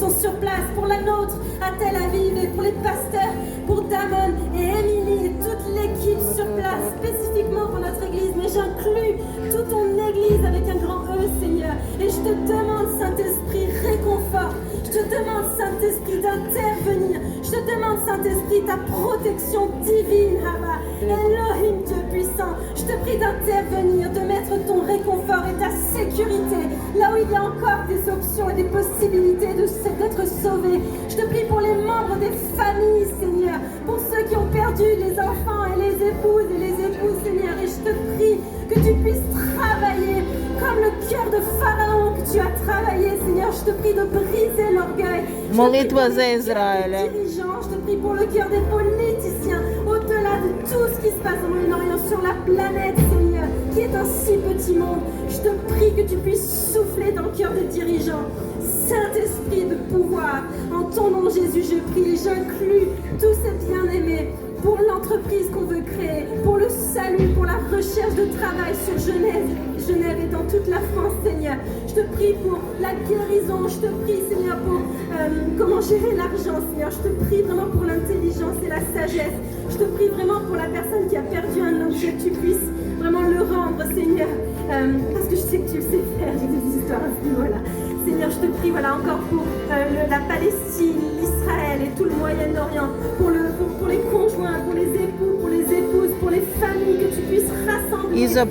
sont sur place, pour la nôtre à Tel Aviv et pour les pasteurs, pour Damon et Émilie et toute l'équipe sur place, spécifiquement pour notre église, mais j'inclus toute ton église avec un grand E, Seigneur. Et je te demande, Saint-Esprit, réconfort. Je te demande, Saint-Esprit, d'intervenir. Je te demande, Saint-Esprit, ta protection divine, Abba. Elohim, Dieu puissant. Je te prie d'intervenir, de mettre ton réconfort et ta sécurité là où il y a encore des options et des possibilités d'être sauvés. Je te prie pour les membres des familles, Seigneur, pour ceux qui ont perdu les enfants et les épouses, Seigneur. Et je te prie que tu puisses travailler comme le cœur de Pharaon que tu as travaillé, Seigneur. Je te prie de briser l'orgueil. Молитва за Израиля. Je te prie pour le cœur des politiciens, au-delà de tout ce qui se passe au Moyen-Orient, sur la planète, Seigneur, qui est un si petit monde. Je te prie que tu puisses souffler dans le cœur des dirigeants. Saint-Esprit de pouvoir, en ton nom Jésus, je prie et j'inclus tous ces bien-aimés pour l'entreprise qu'on veut créer, pour le salut, pour la recherche de travail sur Genève et dans toute la France, Seigneur. Je te prie pour la guérison, je te prie, Seigneur, pour comment gérer l'argent, Seigneur. Je te prie vraiment pour l'intelligence et la sagesse. Je te prie vraiment pour la personne qui a perdu un objet, que tu puisses vraiment le rendre, Seigneur, parce que je sais que tu le sais faire, j'ai des histoires à ce niveau-là. Seigneur, je te prie, voilà, encore pour la Palestine, l'Israël et tout le Moyen-Orient, pour les conjoints, pour les époux, pour les épouses, pour les familles, que tu puisses rassembler, Et faire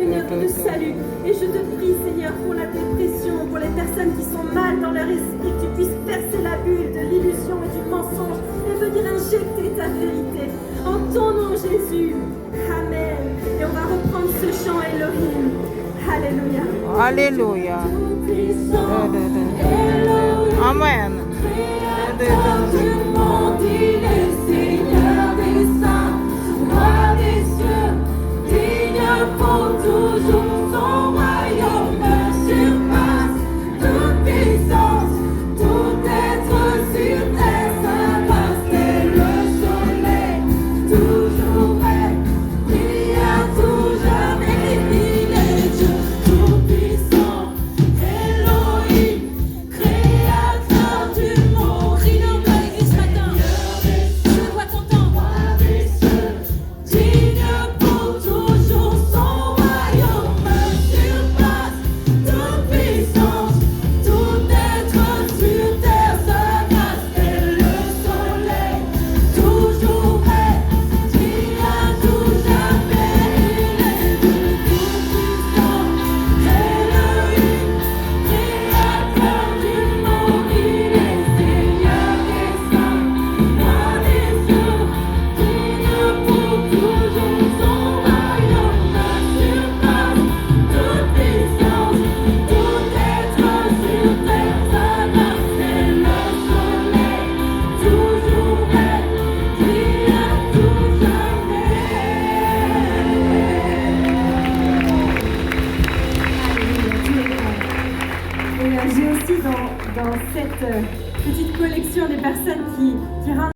une œuvre de salut. Et je te prie, Seigneur, pour la dépression, pour les personnes qui sont mal dans leur esprit, que tu puisses percer la bulle de l'illusion et du mensonge et venir injecter ta vérité. En ton nom, Jésus. Amen. Et on va reprendre ce chant Elohim. Alléluia. Аллилуйя. Амен. Créateur du monde, il est Seigneur des saints, roi des cieux, digne pour toujours. Son royaume surpasse toute puissance, tout être sur terre s'abasse, tel le soleil, toujours vrai, brille à tout jamais. Il est Dieu tout-puissant, Elohim, créateur du monde. Crie dans l'église ce matin, je le vois t'entendre. Digne pour toujours, son royaume surpasse toute puissance, tout être sur terre s'abasse, tel le soleil, toujours vrai, brille à tout jamais. Il est Dieu tout-puissant, Elohim, créateur du monde, il est Seigneur des saints, roi des cieux, digne pour toujours. Son royaume surpasse toute puissance, tout être sur terre s'abasse, tel le soleil, toujours vrai, brille à tout jamais. Et j'ai aussi dans cette petite collection des personnes qui rendent